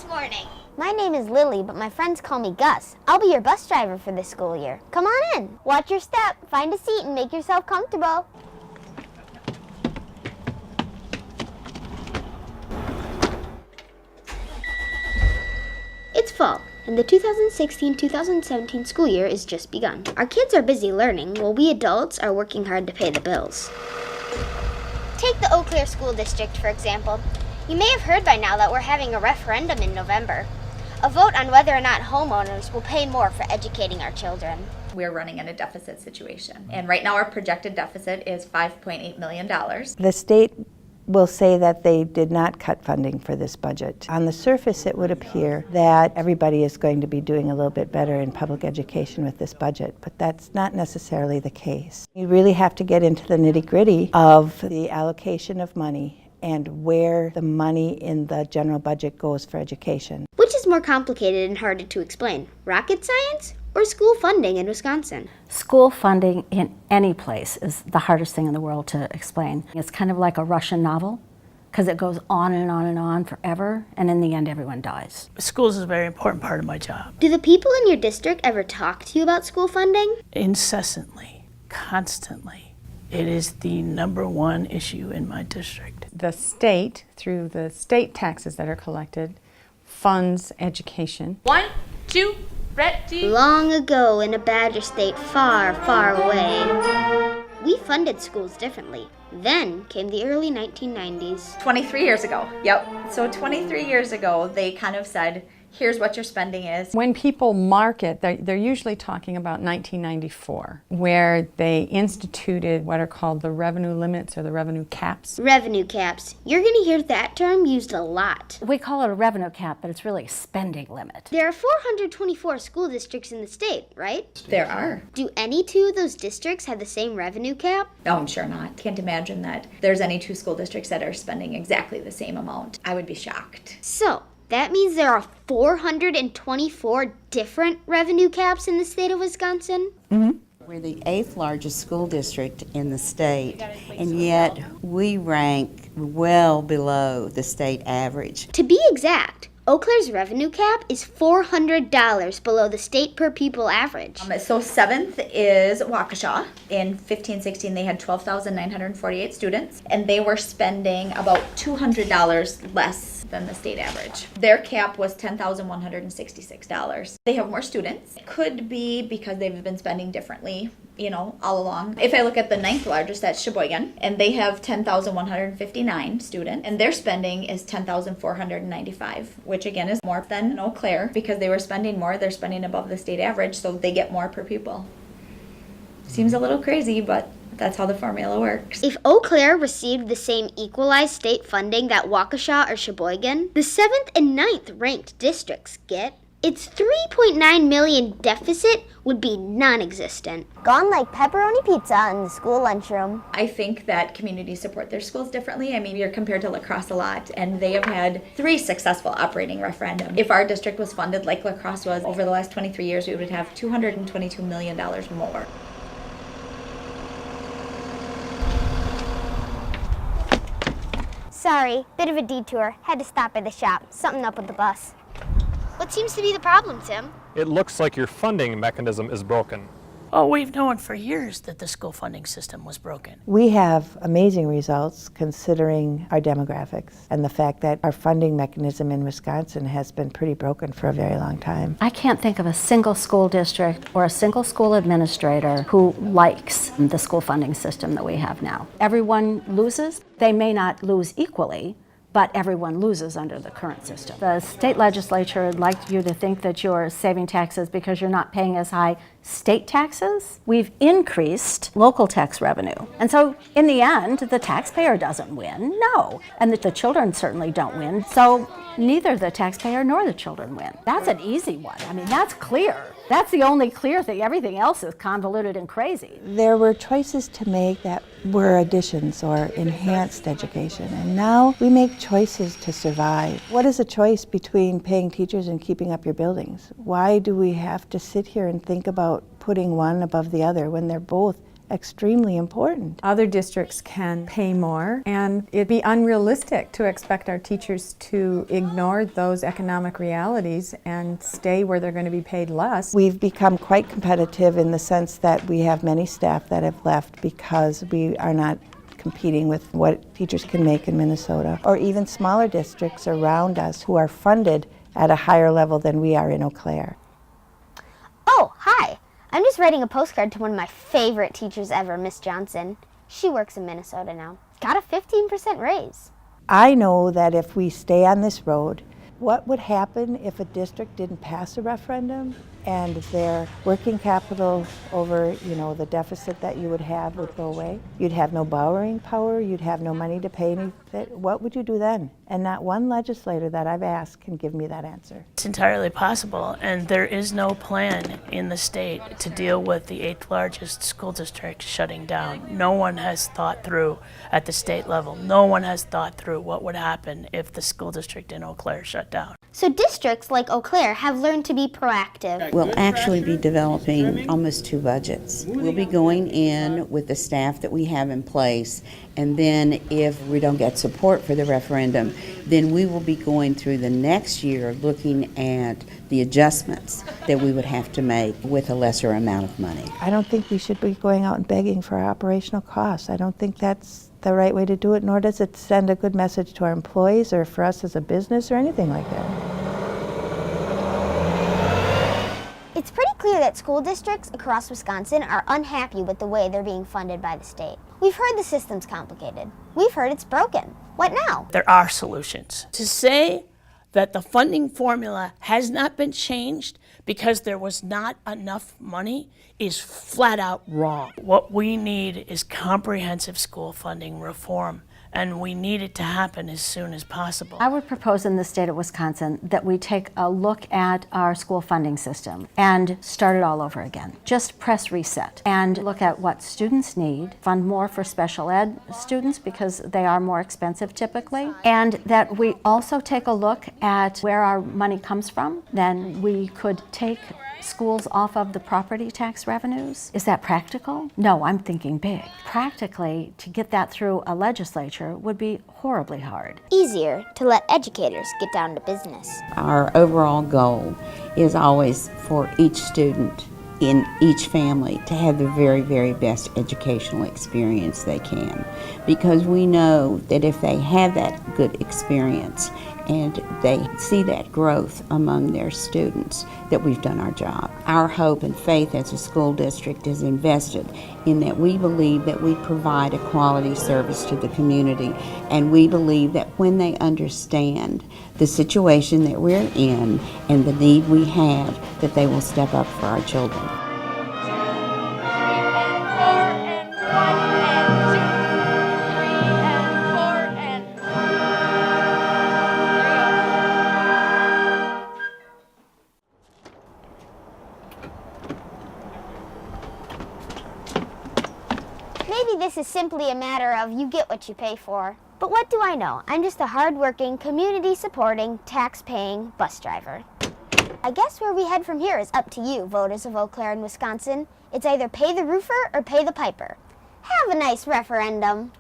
morning? My name is Lily, but my friends call me Gus. I'll be your bus driver for this school year. Come on in. Watch your step, find a seat, and make yourself comfortable. It's fall, and the 2016-2017 school year is just begun. Our kids are busy learning, while we adults are working hard to pay the bills. Take the Eau Claire School District, for example. You may have heard by now that we're having a referendum in November. A vote on whether or not homeowners will pay more for educating our children. We're running in a deficit situation, and right now our projected deficit is $5.8 million. The state will say that they did not cut funding for this budget. On the surface, it would appear that everybody is going to be doing a little bit better in public education with this budget, but that's not necessarily the case. You really have to get into the nitty-gritty of the allocation of money and where the money in the general budget goes for education. Which is more complicated and harder to explain, rocket science or school funding in Wisconsin? School funding in any place is the hardest thing in the world to explain. It's kind of like a Russian novel, because it goes on and on and on forever, and in the end everyone dies. Schools is a very important part of my job. Do the people in your district ever talk to you about school funding? Incessantly, constantly. It is the #1 issue in my district. The state, through the state taxes that are collected, funds education. 1, 2, ready? Long ago in a Badger state far, far away, we funded schools differently. Then came the early 1990s. 23 years ago, yep. So 23 years ago, they kind of said, here's what your spending is. When people market, they're usually talking about 1994, where they instituted what are called the revenue limits or the revenue caps. Revenue caps. You're going to hear that term used a lot. We call it a revenue cap, but it's really a spending limit. There are 424 school districts in the state, right? There are. Do any two of those districts have the same revenue cap? No, I'm sure not. Can't imagine that there's any 2 school districts that are spending exactly the same amount. I would be shocked. So, that means there are 424 different revenue caps in the state of Wisconsin? Mm-hmm. We're the 8th largest school district in the state, and yet we rank well below the state average. To be exact, Eau Claire's revenue cap is $400 below the state per pupil average. So 7th is Waukesha. In 15-16, they had 12,948 students, and they were spending about $200 less than the state average. Their cap was $10,166. They have more students. It could be because they've been spending differently, all along. If I look at the 9th largest, that's Sheboygan, and they have 10,159 students, and their spending is 10,495, which again is more than Eau Claire. Because they were spending more, they're spending above the state average, so they get more per pupil. Seems a little crazy, but that's how the formula works. If Eau Claire received the same equalized state funding that Waukesha or Sheboygan, the 7th and 9th ranked districts get, its $3.9 million deficit would be non-existent. Gone like pepperoni pizza in the school lunchroom. I think that communities support their schools differently. I mean, you're compared to La Crosse a lot, and they have had 3 successful operating referendums. If our district was funded like La Crosse was over the last 23 years, we would have $222 million more. Sorry, bit of a detour. Had to stop by the shop. Something up with the bus. What seems to be the problem, Tim? It looks like your funding mechanism is broken. Oh, we've known for years that the school funding system was broken. We have amazing results considering our demographics and the fact that our funding mechanism in Wisconsin has been pretty broken for a very long time. I can't think of a single school district or a single school administrator who likes the school funding system that we have now. Everyone loses. They may not lose equally, but everyone loses under the current system. The state legislature would like you to think that you're saving taxes because you're not paying as high state taxes. We've increased local tax revenue. And so in the end, the taxpayer doesn't win, no. And the children certainly don't win. So neither the taxpayer nor the children win. That's an easy one. I mean, that's clear. That's the only clear thing. Everything else is convoluted and crazy. There were choices to make that were additions or enhanced education, and now we make choices to survive. What is a choice between paying teachers and keeping up your buildings? Why do we have to sit here and think about putting one above the other when they're both extremely important. Other districts can pay more, and it'd be unrealistic to expect our teachers to ignore those economic realities and stay where they're going to be paid less. We've become quite competitive in the sense that we have many staff that have left because we are not competing with what teachers can make in Minnesota, or even smaller districts around us who are funded at a higher level than we are in Eau Claire. Oh, hi! I'm just writing a postcard to one of my favorite teachers ever, Miss Johnson. She works in Minnesota now. Got a 15% raise. I know that if we stay on this road, what would happen if a district didn't pass a referendum and their working capital over, the deficit that you would have would go away? You'd have no borrowing power, you'd have no money to pay any. What would you do then? And not one legislator that I've asked can give me that answer. It's entirely possible, and there is no plan in the state to deal with the 8th largest school district shutting down. No one has thought through at the state level. No one has thought through what would happen if the school district in Eau Claire shut down. So districts like Eau Claire have learned to be proactive. We'll actually be developing almost 2 budgets. We'll be going in with the staff that we have in place, and then if we don't get support for the referendum, then we will be going through the next year looking at the adjustments that we would have to make with a lesser amount of money. I don't think we should be going out and begging for our operational costs. I don't think that's the right way to do it, nor does it send a good message to our employees or for us as a business or anything like that. It's pretty clear that school districts across Wisconsin are unhappy with the way they're being funded by the state. We've heard the system's complicated. We've heard it's broken. What now? There are solutions. To say that the funding formula has not been changed because there was not enough money is flat out wrong. What we need is comprehensive school funding reform, and we need it to happen as soon as possible. I would propose in the state of Wisconsin that we take a look at our school funding system and start it all over again. Just press reset and look at what students need, fund more for special ed students because they are more expensive typically, and that we also take a look at where our money comes from. Then we could take schools off of the property tax revenues. Is that practical? No, I'm thinking big. Practically, to get that through a legislature would be horribly hard. Easier to let educators get down to business. Our overall goal is always for each student in each family to have the very, very best educational experience they can. Because we know that if they have that good experience and they see that growth among their students, that we've done our job. Our hope and faith as a school district is invested in that we believe that we provide a quality service to the community, and we believe that when they understand the situation that we're in and the need we have, that they will step up for our children. Maybe this is simply a matter of you get what you pay for. But what do I know? I'm just a hard-working, community-supporting, tax-paying bus driver. I guess where we head from here is up to you, voters of Eau Claire and Wisconsin. It's either pay the roofer or pay the piper. Have a nice referendum.